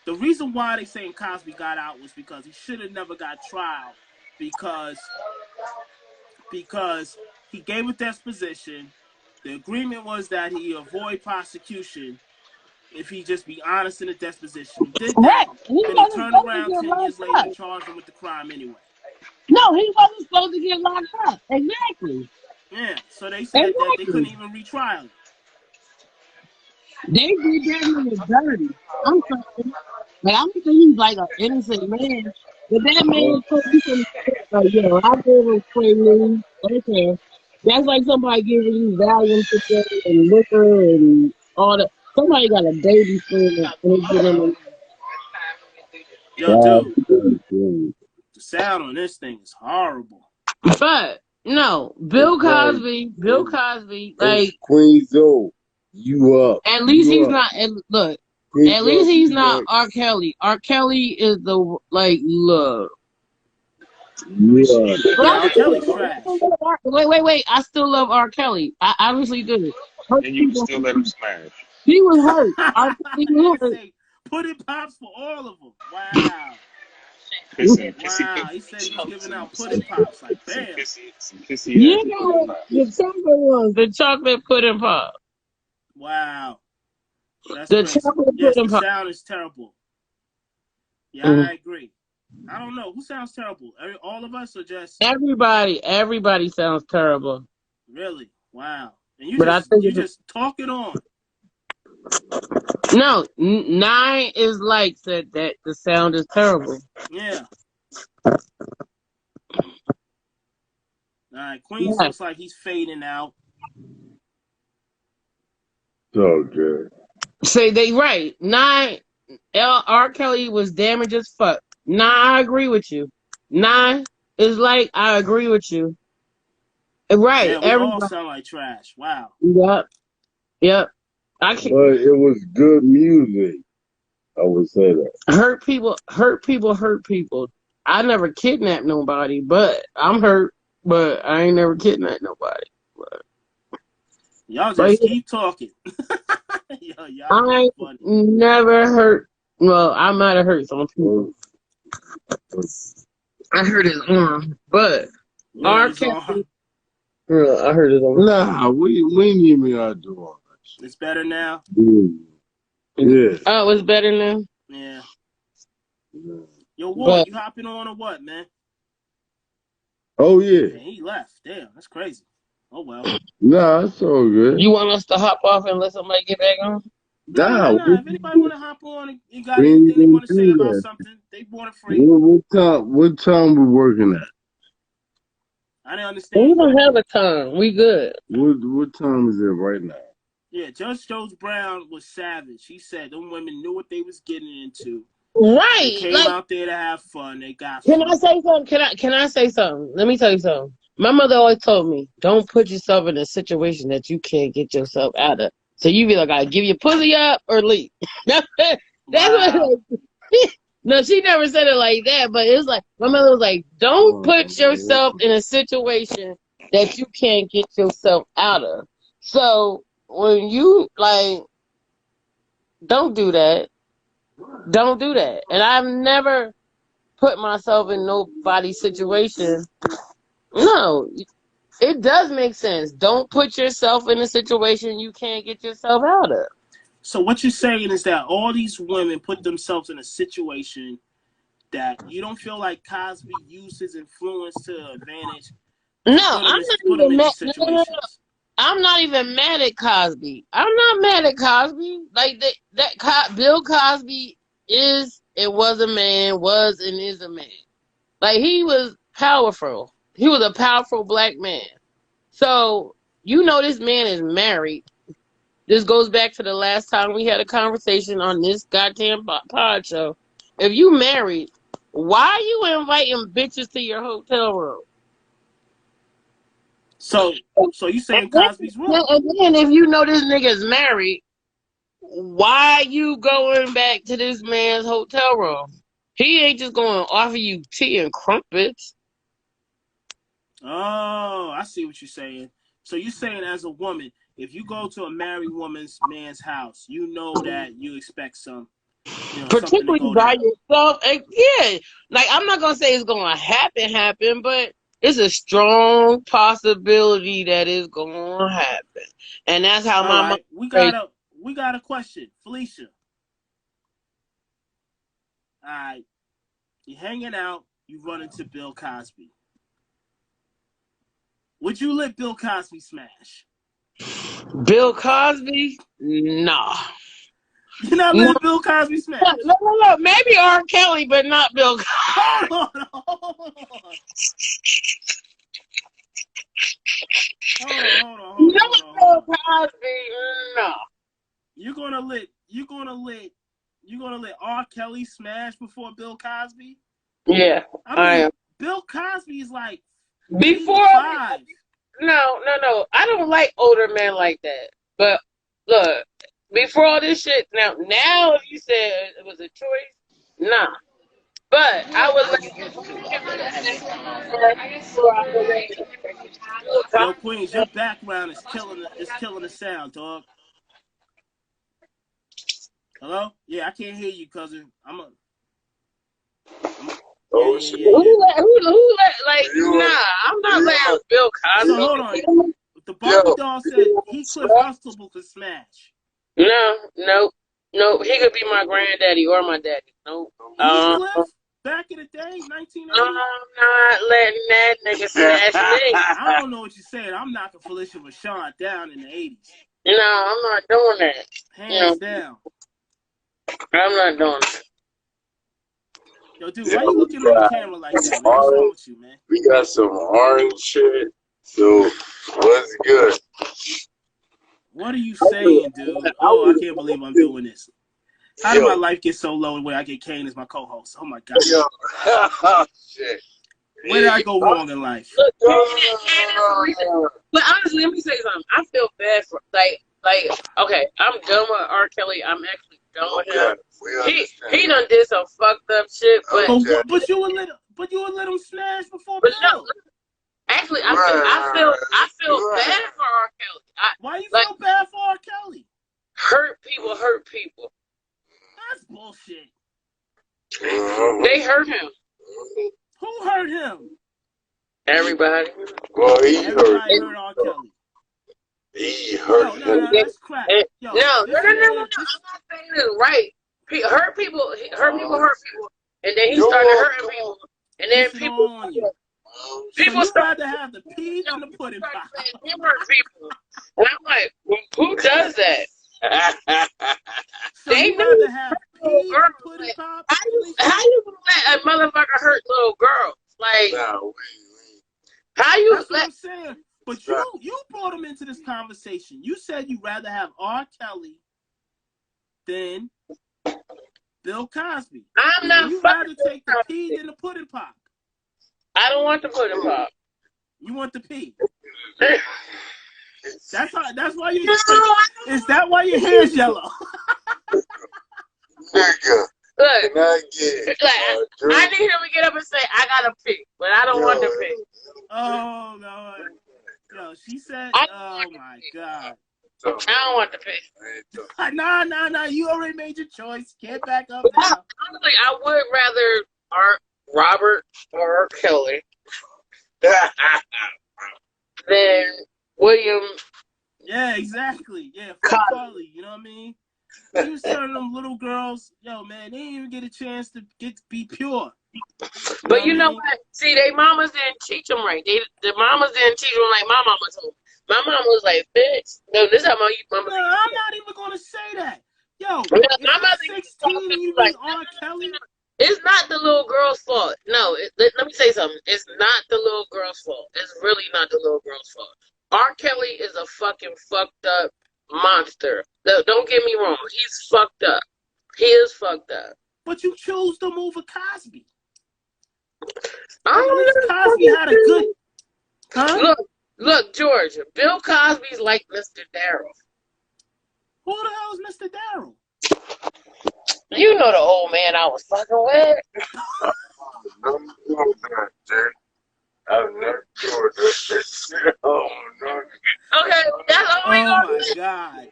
The reason why they saying Cosby got out was because he should have never got trial because he gave a disposition. The agreement was that he avoid prosecution if he just be honest in the disposition. He did Right. that, He then he wasn't turned supposed to around get 10 years locked later up. and charged him with the crime anyway. No, he wasn't supposed to get locked up. Exactly. Yeah, so they said that they couldn't Exactly. even retrial him. They did that nigga dirty. I'm sorry. Like, I don't think he's like an innocent man. But that man told me some shit. Like, yo, I gave him $20 million. Okay. That's like somebody giving you Valium today and liquor and all that. Somebody got a baby spoon and they get him. Yo, dude, the sound on this thing is horrible. But no, Bill Cosby, like Queen Zoe, you up? at least You he's up. not. Look, Queen at least Zoe, he's you not up. R. Kelly. R. Kelly is the like look. You up. Yeah, R. Kelly's trash. Wait. I still love R. Kelly. I honestly do. Hurt And you can people. still let him smash. He was hurt. R. Kelly was Nigga hurt. say, put it pops for all of them. Wow. Wow. He said he was giving out pudding pops. Like, bam. Some kissy You ass know pudding pops. the chocolate ones, the chocolate pudding pop. Wow. That's The crazy. chocolate Yes, the pudding pop. sound is terrible. Yeah, I agree. I don't know. Who sounds terrible? All of us or just Everybody sounds terrible. really? Wow. And you But I think just talk it on. no, 9 is like said that the sound is terrible. Yeah. All right. Queens Yeah. looks like he's fading out. So good. Say they right. 9 R. Kelly was damaged as fuck. 9, I agree with you. 9 is like I agree with you. Right. Yeah, we all Everybody. sound like trash. Wow. Yep. I can't But it was good music. I would say that. hurt people. I never kidnapped nobody, but I'm hurt. But I ain't never kidnapped nobody. But Y'all just keep talking. Yo, y'all I funny. never hurt. Well, I might have hurt some people. I hurt his arm, but R. Kelly. I hurt his arm. Nah, we need me out doing that. It's better now. Yeah. Oh, it's better now. Yeah. Yo, Ward, you hopping on or what, man? Oh yeah. Man, he left. Damn, that's crazy. Oh well. Nah, it's all good. You want us to hop off and let somebody get back on? Nah. If anybody want to hop on and got anything they want to say about something, they born free. What time we working at? I didn't understand. We don't have a time. We good. What time is it right now? Yeah, Judge Jones Brown was savage. He said them women knew what they was getting into. Right. They came out there to have fun. They got Can fun. I say something? Can I say something? Let me tell you something. My mother always told me, don't put yourself in a situation that you can't get yourself out of. So you be like, I give your pussy up or leave. That's what. No, she never said it like that, but it's like my mother was like, don't put yourself in a situation that you can't get yourself out of. So when you like, don't do that. Don't do that. And I've never put myself in nobody's situation. No, it does make sense. Don't put yourself in a situation you can't get yourself out of. So what you're saying is that all these women put themselves in a situation that you don't feel like Cosby used his influence to advantage. No, I'm not even mad at Cosby. I'm not mad at Cosby. Like Bill Cosby is and was a man, was and is a man. Like he was powerful. He was a powerful black man. So you know this man is married. This goes back to the last time we had a conversation on this goddamn pod show. If you married, why are you inviting bitches to your hotel room? So you saying Cosby's wrong? And then if you know this nigga's married, why you going back to this man's hotel room? He ain't just going to offer you tea and crumpets. Oh, I see what you're saying. So you're saying as a woman, if you go to a married man's house, you know that you expect some something to particularly go by down. yourself. And yeah, like I'm not gonna say it's gonna happen, but it's a strong possibility that it's gonna happen, and that's how All my mom right, we got a question, Felicia. All right, you hanging out, you run into Bill Cosby. Would you let Bill Cosby smash? Bill Cosby. Nah, You're not no, letting Bill Cosby smash. no. Maybe R.Kelly, but not Bill Cosby. Hold on. Not Bill Cosby. No. You gonna let R. Kelly smash before Bill Cosby? Yeah, I I mean, am. Bill Cosby is like Before 85. no. I don't like older men like that. But look, before all this shit, now if you said it was a choice, nah. But I would let before I would let Bill Yo, Cosby. Queens, your background is killing the sound, dog. Hello? Yeah, I can't hear you, cousin. Yeah, Oh yeah, shit. yeah, yeah. Who let like Yeah. I'm not Yeah. letting Bill So Cosby. hold on. The Barbie Yo. doll said he Cliff Huxtable could smash. No. He could be my granddaddy or my daddy. No. E. Cliff? Back in the day, 1980? I'm not letting that nigga smash me. I don't know what you're saying. I'm knocking Felicia Rashad down in the 80s. No, I'm not doing that. Hands down. I'm not doing that. Yo, dude, why you looking on the camera like that, man? What's wrong with you, man? We got some orange shit. So what's good? What are you saying, dude? Oh, I can't believe I'm doing this. How did my life get so low where I get Kane as my co-host? Oh my god. Yo. Shit. Where did I go wrong in life? Look, but honestly, let me say something. I feel bad for okay, I'm done with R. Kelly. I'm actually done with him. He done did some fucked up shit, But you would let him smash before but no, Bill. actually, I feel bad for R. Kelly. Why you feel bad for R. Kelly? Hurt people. That's bullshit. They hurt him. Who hurt him? Everybody. Well, Everybody hurt R. Kelly. He hurt him. No, that's crap. Yo, No. I'm not saying this right. Hurt people, and then he started hurting people, and then people so started to have the pee and the pudding pop. He hurt people, and I'm like, well, who does that? So you rather have pee and pudding pop? How you let a motherfucker hurt little girls? Like, how you That's what I'm saying. But you brought him into this conversation. You said you'd rather have R. Kelly than Bill Cosby. I'm not. You rather take the pee than the pudding pop. I don't want the pudding pop. You want the pee. That's why you. Is that why your hair's yellow? Nigga. Look, I need him to get up and say, "I got to pee," but I don't want to pee. Oh no. Yo, she said, oh my god. I don't want to pee. Nah. You already made your choice. Can't back up now. Honestly, I would rather Robert or R. Kelly than William. Yeah, exactly. Yeah, fuck Carly. You know what I mean? He was telling them little girls, yo, man, they didn't even get a chance to be pure. But you know what? See, they mamas didn't teach them right. The mamas didn't teach them like my mama told. My mama was like, bitch. No, this is how my mama. No, I'm not even going to say that. Yo, if my you're 16 and you like R. Kelly? It's not the little girl's fault. No, let me say something. It's not the little girl's fault. It's really not the little girl's fault. R. Kelly is a fucking fucked up monster. Don't get me wrong. He's fucked up. He is fucked up. But you chose to move a Cosby. At least Cosby had a good... Huh? Look, George. Bill Cosby's like Mr. Darryl. Who the hell is Mr. Darryl? You know the old man I was fucking with. I've never doing this. Oh no. Okay, that's all we my god.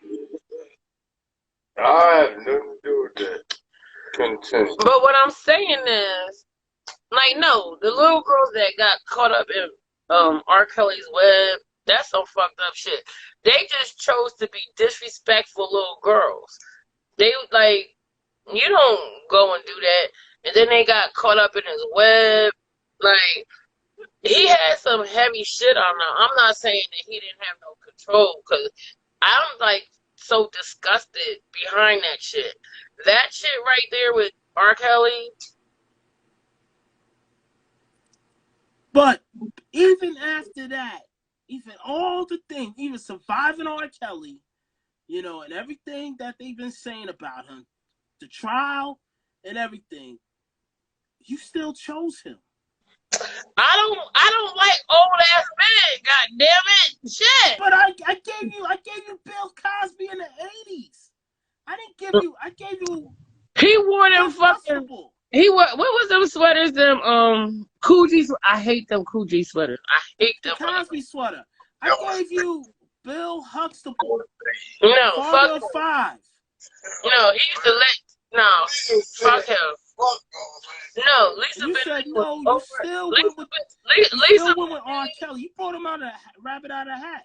I have nothing to do with that. Content. But what I'm saying is, like, no, the little girls that got caught up in R. Kelly's web, that's some fucked up shit. They just chose to be disrespectful little girls. They like, you don't go and do that. And then they got caught up in his web. Like, he had some heavy shit on him. I'm not saying that he didn't have no control, because I'm like so disgusted behind that shit. That shit right there with R. Kelly. But even after that, even all the things, even surviving R. Kelly, you know, and everything that they've been saying about him, the trial and everything, you still chose him. I don't like old ass men. God damn it, shit. But I gave you Bill Cosby in the 80s. I gave you He wore them Cliff fucking. Huxtable. He wore, what was them sweaters? Them Coogee. I hate them Coogee sweaters. I hate The them. Cosby sweater. I gave you Bill Huxtable. No, Father fuck of him. Five. No, he used to fuck him. No, Lisa And you said Bonet was no. You over. still Lisa, went with Lisa R. Kelly. You brought him out of rabbit out of a hat.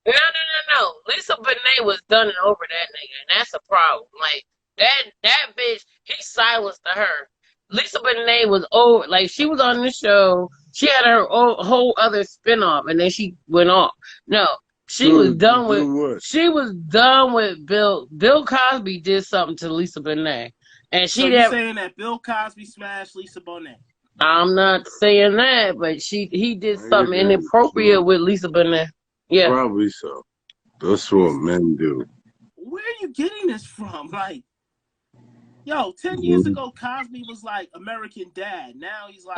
No. Lisa Bonet was done and over that nigga, and that's a problem. Like that bitch, he silenced her. Lisa Bonet was over. Like, she was on the show. She had her whole other spinoff, and then she went off. No, she was done with. What? She was done with Bill. Bill Cosby did something to Lisa Bonet, and So you're saying that Bill Cosby smashed Lisa Bonet? I'm not saying that, but he did something inappropriate with Lisa Bonet. Yeah. Probably so. That's what men do. Where are you getting this from? Like, yo, 10 years ago, Cosby was like American Dad. Now he's like,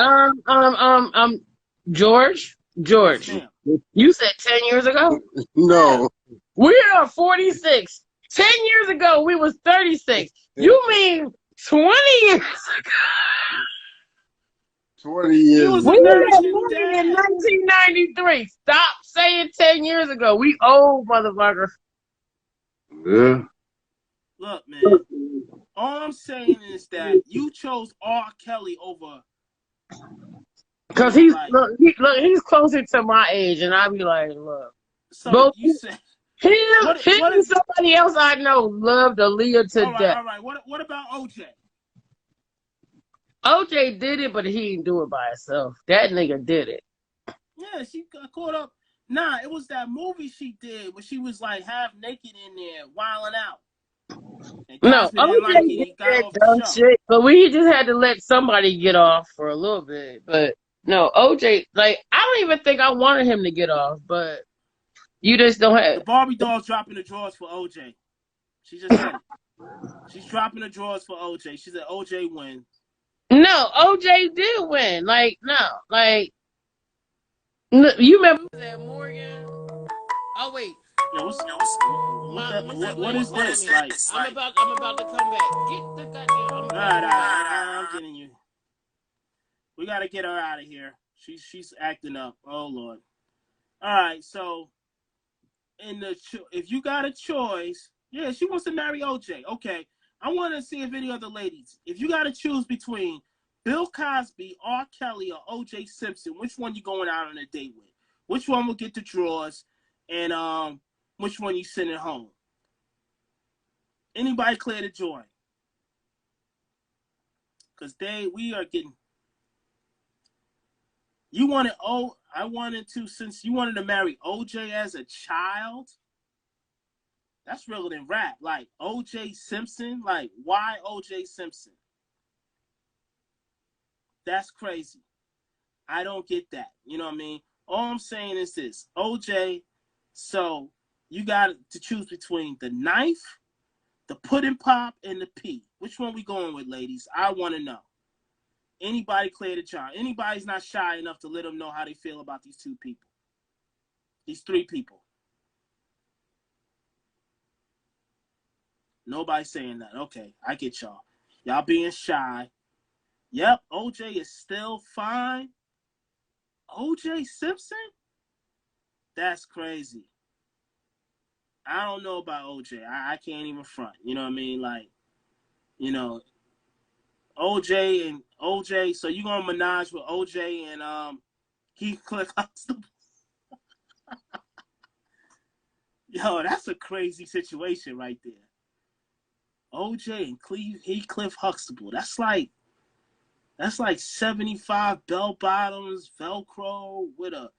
George, yes, ma'am. you said 10 years ago? No. We are 46. 10 years ago, we was 36. You mean 20 years ago? 20 years was We ago. were American born in Dad. 1993. Stop saying 10 years ago. We old, motherfucker. Yeah. Look, man. All I'm saying is that you chose R. Kelly over. Because he's closer to my age, and I'd be like, look. So Both, you said him what and is somebody else I know loved Aaliyah to death. all right. What about OJ? OJ did it, but he didn't do it by himself. That nigga did it. Yeah, she got caught up. Nah, it was that movie she did where she was like half naked in there, wilding out. And No, Cosby didn't like it. He got did off that dumb the show. shit. But we just had to let somebody get off for a little bit. But no, OJ, like, I don't even think I wanted him to get off, but you just don't have. The Barbie doll's dropping the drawers for OJ. She just said it. She's dropping the drawers for OJ. She said OJ wins. No, OJ did win. Like, no, like, you remember that Morgan? Oh wait. Yo, what is this? Like, I'm about to come back. Get the goddamn. all right, I'm getting you. We gotta get her out of here. She's acting up. Oh Lord. All right, so if you got a choice, yeah, she wants to marry OJ. Okay, I want to see if any other ladies. If you got to choose between Bill Cosby, R. Kelly, or OJ Simpson, which one you going out on a date with? Which one will get the drawers, and which one you sending home? Anybody clear to join? Because we are getting. Since you wanted to marry OJ as a child, that's realer than rap. Like, OJ Simpson, like, why OJ Simpson? That's crazy. I don't get that. You know what I mean? All I'm saying is this. OJ, so you got to choose between the knife, the pudding pop, and the pea. Which one we going with, ladies? I want to know. Anybody clear the jar? Anybody's not shy enough to let them know how they feel about these two people? These three people. Nobody's saying that. Okay, I get y'all. Y'all being shy. Yep, OJ is still fine. OJ Simpson? That's crazy. I don't know about OJ. I can't even front. You know what I mean? Like, you know, OJ. So you gonna menage with OJ and Heathcliff Huxtable? Yo, that's a crazy situation right there. OJ and Heathcliff Huxtable. That's like 75 bell bottoms, Velcro with a.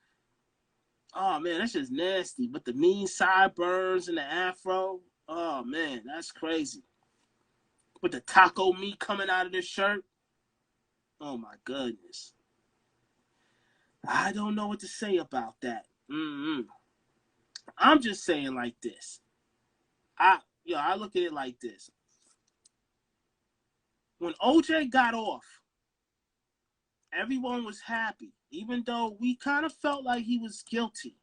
Oh man, that's just nasty. But the mean sideburns and the afro. Oh man, that's crazy. With the taco meat coming out of the shirt. Oh my goodness. I don't know what to say about that. I'm just saying like this. I look at it like this. When OJ got off, everyone was happy, even though we kind of felt like he was guilty.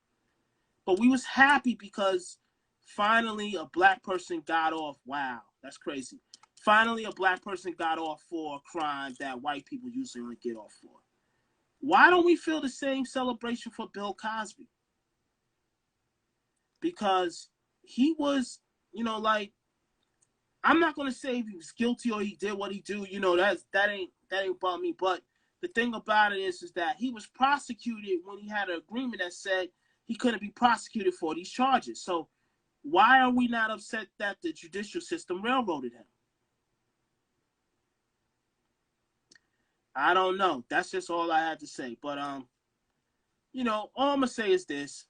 But we was happy because finally a black person got off. Wow, that's crazy. Finally a black person got off for a crime that white people usually only get off for. Why don't we feel the same celebration for Bill Cosby? Because he was, like, I'm not gonna say if he was guilty or he did what he do. That ain't about me. But the thing about it is that he was prosecuted when he had an agreement that said he couldn't be prosecuted for these charges. So why are we not upset that the judicial system railroaded him? I don't know. That's just all I had to say. But all I'm gonna say is this.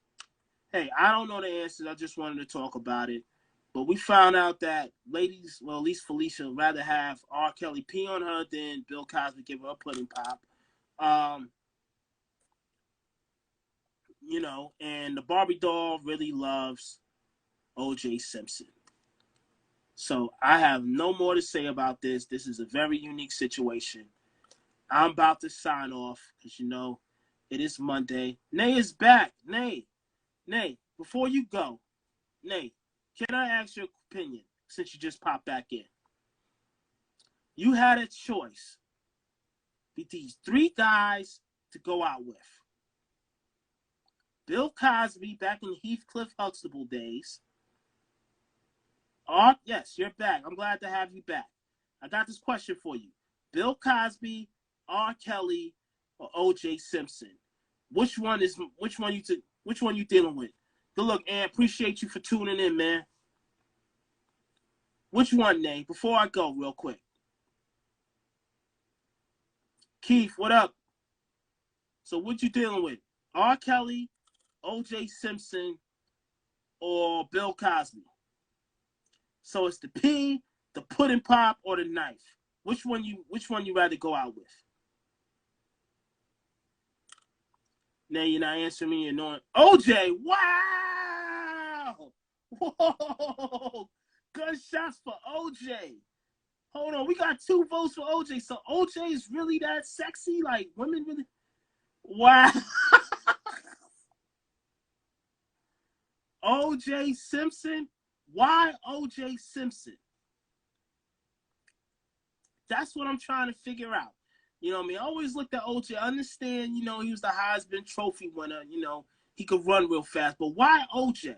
Hey, I don't know the answers. I just wanted to talk about it. But we found out that ladies, well, at least Felicia, would rather have R.Kelly pee on her than Bill Cosby give her a pudding pop. And the Barbie doll really loves O.J. Simpson. So I have no more to say about this. This is a very unique situation. I'm about to sign off because, it is Monday. Nay is back. Nay, before you go, Nay, can I ask your opinion since you just popped back in? You had a choice with these three guys to go out with. Bill Cosby back in Heathcliff Huxtable days. Yes, you're back. I'm glad to have you back. I got this question for you. Bill Cosby, R. Kelly, or O.J. Simpson? Which one you dealing with? Good luck, and appreciate you for tuning in, man. Which one, Nay? Before I go, real quick. Keith, what up? So what you dealing with? R. Kelly, O.J. Simpson, or Bill Cosby? So it's the pee, the pudding pop, or the knife. Which one you rather go out with? Now you're not answering me. You're knowing OJ. Wow. Whoa. Gunshots for OJ. Hold on. We got 2 votes for OJ. So OJ is really that sexy? Like women really? Wow. OJ Simpson? Why OJ Simpson? That's what I'm trying to figure out. You know what I mean? I always looked at OJ. I understand, he was the Heisman Trophy winner. He could run real fast. But why OJ?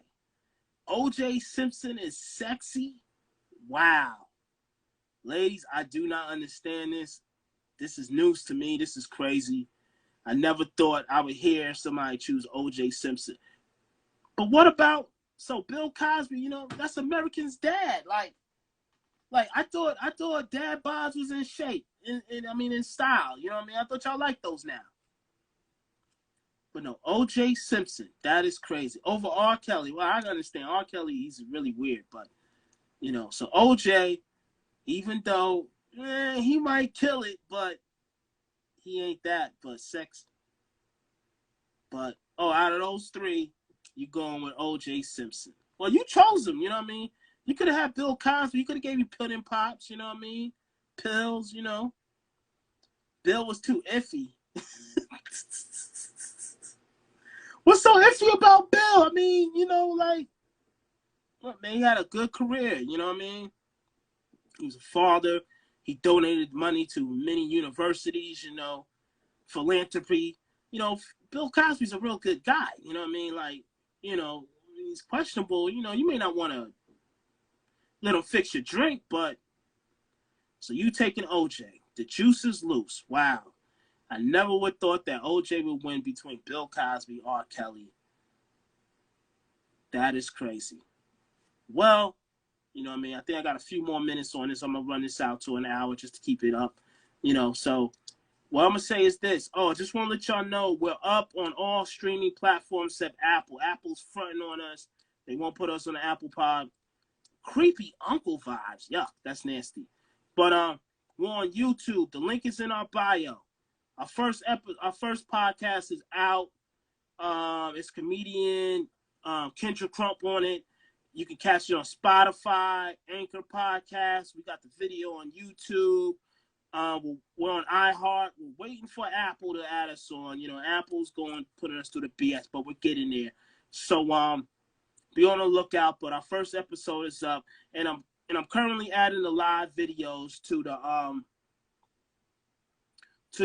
OJ Simpson is sexy? Wow. Ladies, I do not understand this. This is news to me. This is crazy. I never thought I would hear somebody choose OJ Simpson. But what about, Bill Cosby, that's American's dad. Like I thought dad bods was in shape, in style. You know what I mean? I thought y'all liked those now. But no, O.J. Simpson, that is crazy. Over R. Kelly. Well, I understand R. Kelly, he's really weird, but so O.J., even though he might kill it, but he ain't that. But sex. But out of those 3, you going with O.J. Simpson. Well, you chose him. You know what I mean? You could have had Bill Cosby. You could have gave me pudding pops, you know what I mean? Pills, Bill was too iffy. What's so iffy about Bill? I mean, look, man, he had a good career, you know what I mean? He was a father. He donated money to many universities, philanthropy. Bill Cosby's a real good guy, you know what I mean? Like, he's questionable. You may not want to let him fix your drink, but so you taking OJ. The juice is loose. Wow. I never would thought that OJ would win between Bill Cosby, R.Kelly. That is crazy. Well, you know what I mean? I think I got a few more minutes on this. I'm going to run this out to an hour just to keep it up. You know, so what I'm going to say is this. Oh, I just want to let y'all know we're up on all streaming platforms except Apple. Apple's fronting on us. They won't put us on the Apple Pod. Creepy uncle vibes. Yuck, that's nasty. But we're on YouTube. The link is in our bio. Our first podcast is out. It's comedian Kendra Crump on it. You can catch it on Spotify, Anchor Podcast. We got the video on YouTube. We're on iHeart. We're waiting for Apple to add us on. You know, Apple's putting us through the BS, but we're getting there. So be on the lookout. But our first episode is up, and I'm currently adding the live videos to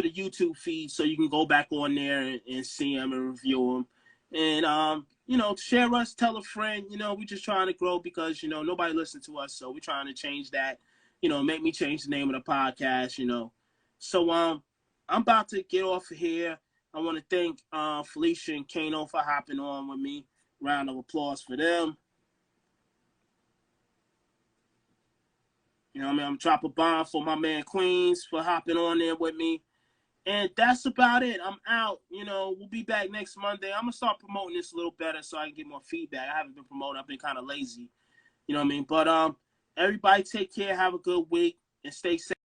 the YouTube feed, so you can go back on there and see them and review them. And you know, share us, tell a friend. You know, we're just trying to grow because, you know, nobody listens to us, so we're trying to change that. You know, make me change the name of the podcast. You know, so I'm about to get off of here. I want to thank Felicia and Kano for hopping on with me. Round of applause for them. You know what I mean? I'm dropping a bomb for my man Queens for hopping on there with me. And that's about it. I'm out. You know, we'll be back next Monday. I'm going to start promoting this a little better so I can get more feedback. I haven't been promoting. I've been kind of lazy. You know what I mean? But everybody take care. Have a good week and stay safe.